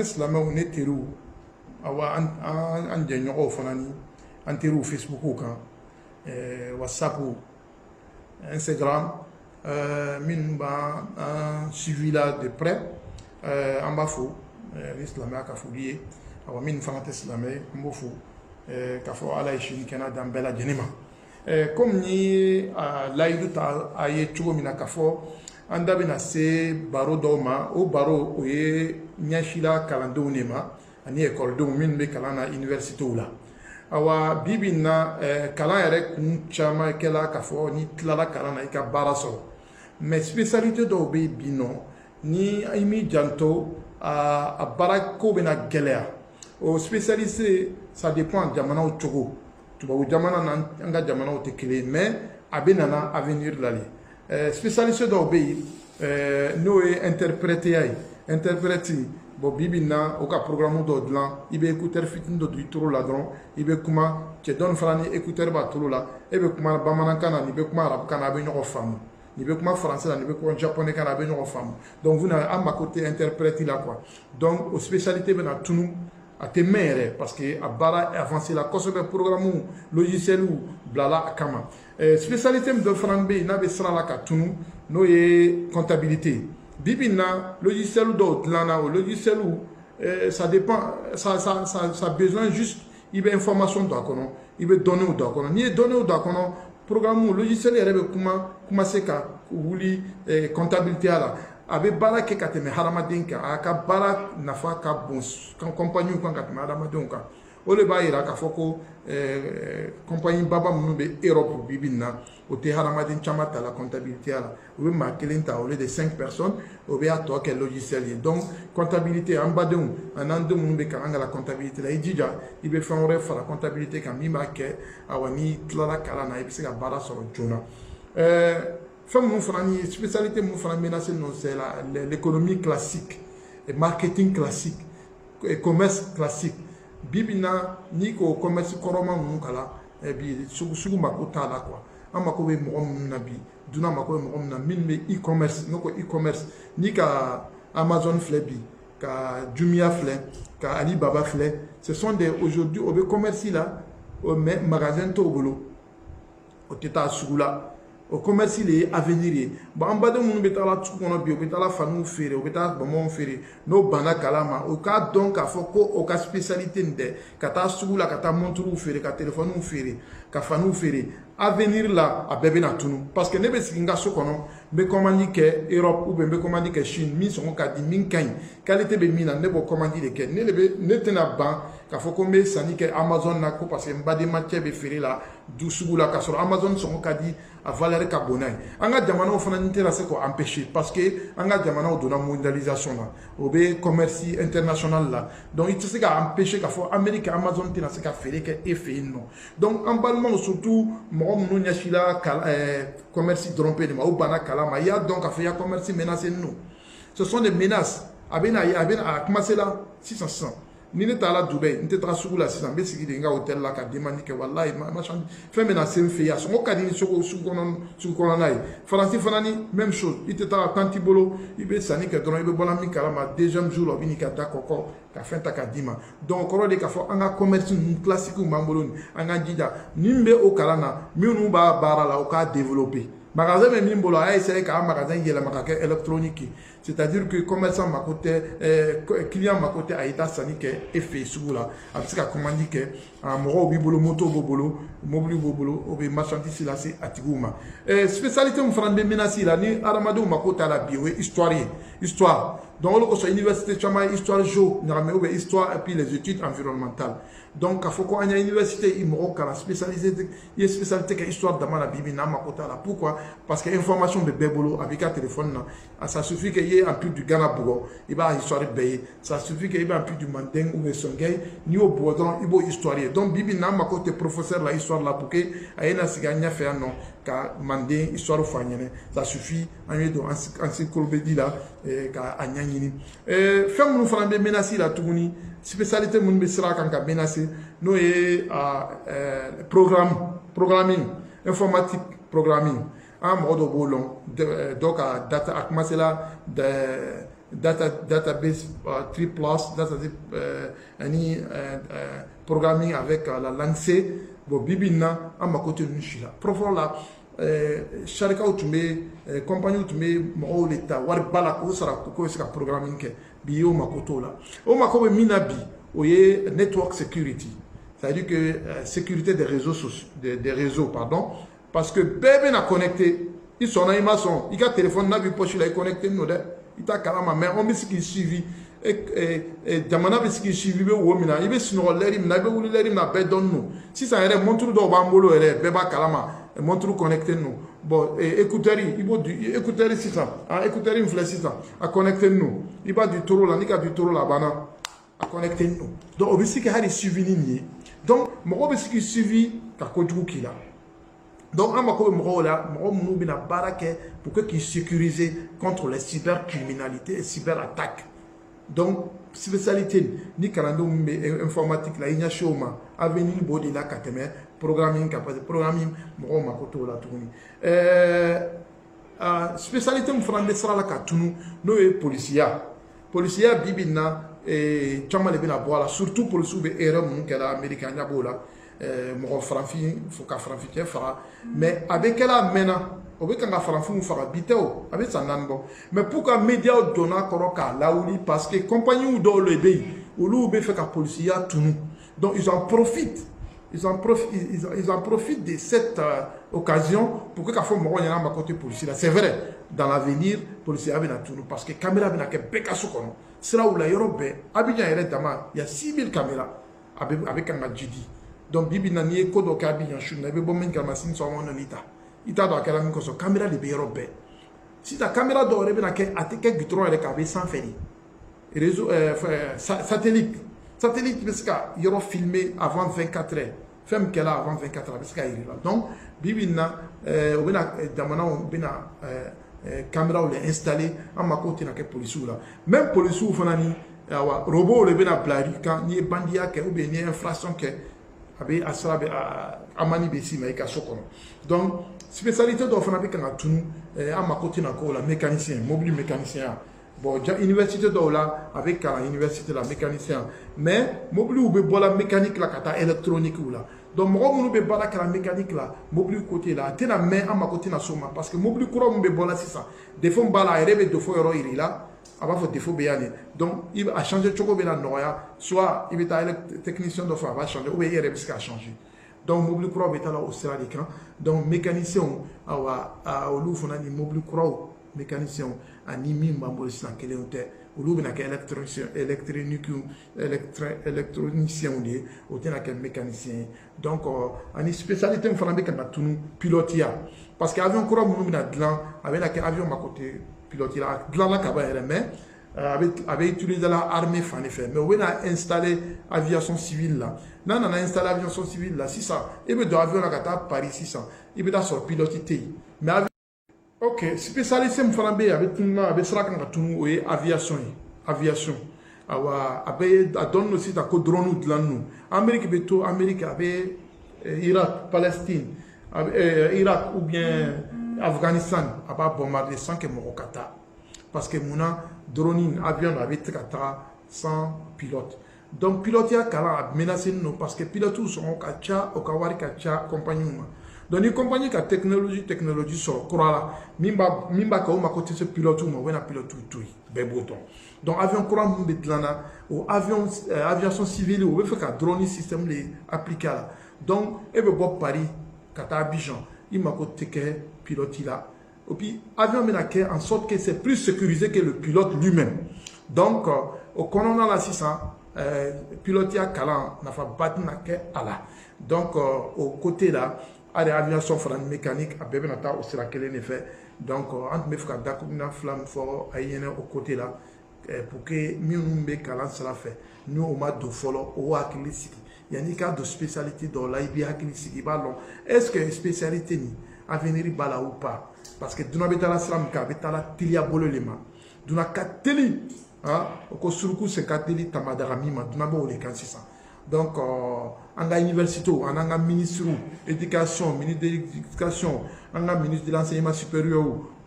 Silamɛw ne teriw awa an jɛɲɔgɔnw fana ni an teriw Facebook kan WhatsApp Instagram minnu b'an suivi la de près an b'a fo ni silamɛya ka foli ye awa minnu fana tɛ silamɛ ye an b'o fo k'a fɔ Ala ye sini kɛnɛ d'an bɛɛ lajɛlen ma comme ni layidu ta a ye cogo min na k'a fɔ an da bɛna se baro dɔw ma o baro o ye ɲɛsila kalandenw de ma ani ekɔlidenw minnu bɛ kalan na universitéw la awa bi bi in na kalan yɛrɛ kun caman kɛla k'a fɔ ni tilala kalan na i ka baara sɔrɔ mais spécialité dɔw bɛ yen bi nɔ ni i m'i janto a baara ko bɛna gɛlɛya o spécialité ça dépend jamanaw cogo tubabu jamana na an ka jamanaw tɛ kelen mais a bɛ nana avenir la le spécialiste dɔw bɛ yen n'o ye interprète ya ye interprète bon bi bi in na o ka programme dɔw dilan i bɛ écouteur fitinin dɔ don i toro la dɔrɔn i bɛ kuma cɛ dɔ fana ni écouteur b'a toro la e bɛ kuma bamanankan na ni bɛ kuma arabukan na a bɛ ɲɔgɔn faamu ni bɛ kuma français la ni bɛ kuma japonais kan na a bɛ ɲɔgɔn faamu donc vous n'avez an mako tɛ interprète la quoi donc o spécialité bɛ na tunu a tɛ mɛn yɛrɛ parce que a baara avancé la kosɛbɛ programme logiciel bilala a kama spécialité min dɔ fana bɛ yen n'a bɛ sira la ka tunu n'o ye comptabilité bi bi in na logiciel dɔw dilanna o logiciel ça dépend ça besoin juste i bɛ information don a kɔnɔ i bɛ données don a kɔnɔ n'i ye données don a kɔnɔ programme logiciel yɛrɛ bɛ commencer ka wuli comptabilité la a bɛ baara kɛ ka tɛmɛ hadamaden kan a ka baara nafa ka bon compagnie kan ka tɛmɛ hadamadenw kan o de b'a yira k'a fɔ ko compagnie baba minnu bɛ Europe bi bi in na o tɛ hadamaden caman ta la comptabilité la o bɛ maa kelen ta au lieu de 5 personnes o bɛ a tɔ kɛ logiciel ye donc comptabilité an badenw ani an denw minnu bɛ kalan kɛ la comptabilité la i jija i bɛ fɛn wɛrɛ fara comptabilité kan min b'a kɛ awa n'i tilala kalan na i bɛ se ka baara sɔrɔ joona fɛn minnu fana ni spécialité minnu fana menacé non c'est l'économie classique marketing classique commerce classique bi bi in na n'i ko commerce kɔrɔma ninnu kalan bi sugu mako t'a la quoi an mako bɛ mɔgɔ minnu na bi dunan mako bɛ mɔgɔ minnu na minnu bɛ e-commerce n'o ko e-commerce ni ka Amazon filɛ bi ka Jumia filɛ ka Alibaba filɛ ce sont des aujourd'hui o bɛ commerce la mais magasin t'o bolo o tɛ taa sugu la o commerce le ye avenir ye bon an baden minnu bɛ taa la sugu kɔnɔ bi o bɛ taa la faniw feere o bɛ taa bamaw feere n'o banna kalan ma o k'a dɔn k'a fɔ ko o ka spécialité nin tɛ ka taa sugu la ka taa montres feere ka téléphone feere ka faniw feere avenir la a bɛɛ bɛna tunu parce que ne bɛ sigi n ka so kɔnɔ n bɛ commande kɛ Europe ou bien n bɛ commande kɛ Chine min sɔngɔ ka di min ka ɲi qualité bɛ min na ne b'o commande de kɛ ne tɛna ban k'a fɔ ko n bɛ sanni kɛ Amazon na ko parce que n badenma cɛ bɛ feere la du sugu la k'a sɔrɔ Amazon sɔngɔ ka di a valeur ka bon n'a ye an ka jamanaw fana ni tɛna se k'o empêcher parce que an ka jamanaw donna mondialisation na o bɛ commerce international la donc i tɛ se ka empêcher k'a fɔ Amérique Amazon tɛna se ka feere kɛ e fɛ yen nɔ donc an balimaw surtout mɔgɔ minnu ɲɛsila commerce dɔrɔn pe de ma o banna kalan ma i y'a dɔn k'a fɔ i ya commerce menacé ninnu ce sont des menaces a bɛna commencé la sisan ni ne taara Dubaï n tɛ taga sugu la sisan n bɛ sigi de n ka hôtel la ka demande kɛ walayi fɛn bɛna se n fɛ yan sɔngɔ ka di ni sugu kɔnɔna ye Faransi fana ni même chose i tɛ taga kan t'i bolo i bɛ sanni kɛ dɔrɔn i bɛ bɔla min kalama deuxième jour la u bɛ n'i ka da kɔkɔ ka fɛn ta k'a d'i ma donc kɔrɔ de k'a fɔ an ka commerce ninnu classique b'an bolo an ka jija min bɛ o kalan na minnu b'a baara la o k'a développer magasin bɛ min bolo a y'a essayé k'a magasin yɛlɛma ka kɛ électronique c'est-à-dire que commerçant mako tɛ client mako tɛ a ye taa sanni kɛ e fɛ sugu la a bɛ se ka commande kɛ mɔgɔw b'i bolo moto b'o bolo mobile b'o bolo o bɛ marchandise lase a tigiw ma spécialité min fana bɛ menace la ni adamadenw mako t'a la bi o ye histoire ye histoire donc o de kosɔn université caman ye histoire géo ɲagami ou bien histoire et puis les études environnementales donc k'a fɔ ko an ya université i mɔgɔw kalan spécialité i ye spécialité kɛ histoire dama la bi bi n'an mako t'a la pourquoi parce que information bɛ bɛɛ bolo a b'i ka téléphone na ça suffit que i ye empire du Ghana bugɔ i b'a histoire bɛɛ ye ça suffit que i bɛ empire du Manding ou bien Songhai n'i y'o bugɔ dɔrɔn i b'o histoire ye donc bi bi n'an mako tɛ professeur la histoire la pour que a ye na sigi an ɲɛfɛ yan nɔ ka Manding histoire fɔ an ɲɛna ça suffit an ye don encyclopédie la ka a ɲɛɲini fɛn minnu fana bɛ menace la tuguni spécialité minnu bɛ sira kan ka menacer n'o ye programming informatique programming un mɔgɔ dɔ b'o lɔn donc a commencé la database 3+, database programming avec la langue C. Bon, bibina a ma côté nushila. Profond là, charika ou tumé, compagnie ou tumé, mo l'état, war bala ko sera ko sera programming ke bio ma côté là. O ma ko minabi, oye network security. C'est-à-dire que sécurité des réseaux sociaux, des réseaux, pardon, parce que bébé n'a connecté, ils sont là, ils sont, ils ont téléphone, n'a vu poche, il a connecté, nous, il t'a carrément, mais on met ce qui suivi. Et jamana bɛ sigi suivi bɛ wo min na i bɛ sunɔgɔ lɛri min na i bɛ wuli lɛri min na bɛɛ dɔn n'o sisan yɛrɛ montre dɔw b'an bolo yɛrɛ bɛɛ b'a kalama montre connecté n'o bon écouteur i b'o di écouteur sisan écouteur in filɛ sisan a connecté n'o i b'a di toro la n'i ka di toro la a banna a connecté n'o donc o bɛ se ka hali suivi ni nin ye donc mɔgɔ bɛ se k'i suivi ka kojugu k'i la donc an mako bɛ mɔgɔw la mɔgɔ minnu bɛna baara kɛ pour que k'i sécuriser contre les cybercriminalités et cyberattaques. Donc, spécialité, ni kalandenw bɛ informatique la i ɲɛsin o ma avenir b'o de la ka tɛmɛ programming kan parce que programming mɔgɔw mako t'o la tuguni spécialité min fana bɛ sira la ka tunu n'o ye polisiya bi bi in na caman de bɛna bɔ a la surtout polisiw bɛ erreur minnu kɛra Amérique an ɲɛ b'o la mɔgɔ farafin fo ka farafincɛ faga mais a bɛ kɛla a mɛnna o bɛ kan ka farafinw faga bi tɛ o a bɛ san 4 bɔ mais pour que médiaw donna kɔrɔ k'a lawuli parce que compagnie dɔw le bɛ yen olu bɛ fɛ ka polisiya tunu donc ils en profitent de cette occasion pour que k'a fɔ mɔgɔw ɲɛna ma côté policier la c'est vrai dans l'avenir polisiya bɛna tunu parce que caméra bɛna kɛ bɛɛ ka so kɔnɔ siraw la yɔrɔ bɛɛ Abidjan yɛrɛ dama il y a 6000 caméras a bɛ kan ka jidi donc bibi na n'i ye ko dɔ kɛ Abidjan su na i bɛ bɔ min kalama sini sɔgɔma na n'i ta i t'a dɔn a kɛra min kɔsɔn caméra de bɛ yɔrɔ bɛɛ sisan caméra dɔw yɛrɛ bɛna kɛ a tɛ kɛ gudɔrɔn yɛrɛ kan a bɛ sanfɛ de réseau satellite bɛ se ka yɔrɔ filmer avant 24 heures fɛn min kɛla avant 24 heures a bɛ se ka yir'i la donc bibi na o bɛna jamanaw bɛna caméraw le installer an mako tɛna kɛ polisiw la même polisiw fana ni robot le bɛna bila i kan n'i ye bandiya kɛ ou bien n'i ye infraction kɛ a bɛ a sira bɛ amani bɛ s'i ma i ka so kɔnɔ donc spécialité dɔw fana bɛ kan ka tunu an mako tɛna k'o la mécanicien mobile mécanicien bon université dɔw la a bɛ kalan université la mécanicien mais mobiliw bɛ bɔ la mécanique la ka taa électronique la donc mɔgɔ minnu bɛ baara kɛla mécanique la mobile côté la a tɛna mɛn an mako tɛna s'o ma parce que mobile kura min bɛ bɔ la sisan défaut b'a la a yɛrɛ bɛ défaut yɔrɔ yir'i la a b'a fɔ défaut bɛ yan de donc a changer cogo bɛ na nɔgɔya soit i bɛ taa technicien dɔ fɛ a b'a changer ou bien i yɛrɛ bɛ se k'a changer donc mobile kuraw bɛ taa la o sira de kan donc mécanicien awa olu fana ni mobile kuraw mécanicien ani min b'an bolo sisan kelenw tɛ olu bɛna kɛ électronicien de ye o tɛna kɛ mécanicien ye donc ani spécialité min fana bɛ ka na tunu pilotiya parce que avion kura minnu bɛna dilan a bɛna kɛ avion mako tɛ pilote la a dilanna ka ban yɛrɛ mais a bɛ utiliser la armée fan de fɛ mais u bɛna installer aviation civile la n'a nana installer aviation civile la sisan i bɛ don avion na ka taa Paris sisan i bɛ taa sɔrɔ pilote tɛ yen mais ok spécialité min fana bɛ yen a bɛ tunu a bɛ sira kan ka tunu o ye aviation ye aviation awa a dɔnnen don sisan ko drone dilanni don Amérique bɛ to Amérique a bɛ Irak Palestine Irak ou bien Afghanistan a b'a bombarder sans que mɔgɔ ka taa parce que munna drone avion a bɛ se ka taga sans pilote donc pilotiya kalan a menacé non parce que pilotes sɔngɔ ka ca o ka wari ka ca compagnie ma donc ni compagnie ka technologie sɔrɔ kura la min b'a kɛ o mako tɛ se pilote ma o bɛna pilote to yen bɛɛ b'o dɔn donc avion kura min bɛ dilan na o aviation civile o bɛ fɛ ka drone système de appliquer a la donc e bɛ bɔ Paris ka taa Abidjan i mako tɛ kɛ pilote la et puis avion bɛna kɛ en sorte que c'est plus sécurisé que le pilote lui-même donc o kɔnɔna la sisan pilotiya kalan nafaba tɛna kɛ a la donc au côté là hali aviation fana mécanique a bɛɛ bɛna taa o sira kelen de fɛ donc an tun bɛ fɛ ka dakurunɲɛ fila min fɔ a ye ɲɛnɛ o côté là pour que minnu bɛ kalan sira fɛ ni o ma don fɔlɔ o hakili sigi yanni i k'a don spécialité dɔw la i b'i hakili sigi i b'a dɔn est ce que spécialité nin avenir b'a la ou pas parce que dunan bɛ taa la sira min kan a bɛ taa la teliya bolo de ma dunan ka teli o ko suruku sen ka teli tamadaga min ma dunan b'o de kan sisan donc an ka université an an ka ministre éducation ministre de l'éducation an ka ministre de l'enseignement supérieur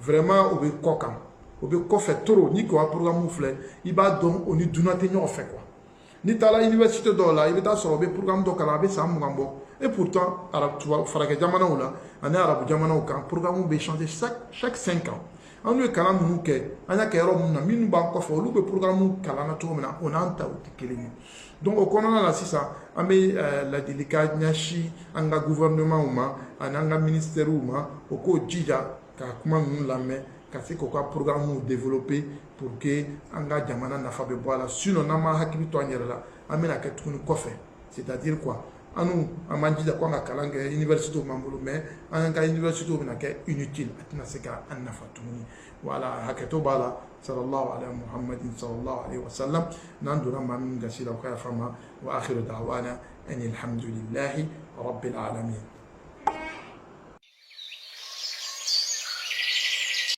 vraiment o bɛ kɔ kan o bɛ kɔfɛ trop ni ko programme filɛ i b'a dɔn o ni dunan tɛ ɲɔgɔn fɛ quoi ni taara université dɔw la i bɛ taa sɔrɔ o bɛ programme dɔ kalan a bɛ san 20 bɔ et pourtant farakɛ jamanaw la ani arabu jamanaw kan programme bɛ changer chaque 5 ans an ye kalan minnu kɛ an y'a kɛ yɔrɔ minnu na minnu b'an kɔfɛ olu bɛ programme kalan na cogo min na o n'an ta o tɛ kelen ye donc o kɔnɔna la sisan an bɛ ladilikan ɲɛsin an ka gouvernement ma ani an ka ministères ma o k'o jija ka kuma ninnu lamɛn ka se k'u ka programme développer pour que an ka jamana nafa bɛ bɔ a la sinon n'an ma hakili to an yɛrɛ la an bɛna kɛ tuguni kɔfɛ c'est-à-dire quoi an b'an jija ko an ka kalan kɛ université b'an bolo mais an ka université bɛna kɛ inutile a tɛna se ka an nafa tuguni voilà hakɛto b'a la sallallahu ala muhammadin sallallahu alaihi wasallam n'an donna maa min gasi la o ka yafa n ma wa akhiru da'wana ani alhamdulillahi rabbil alamin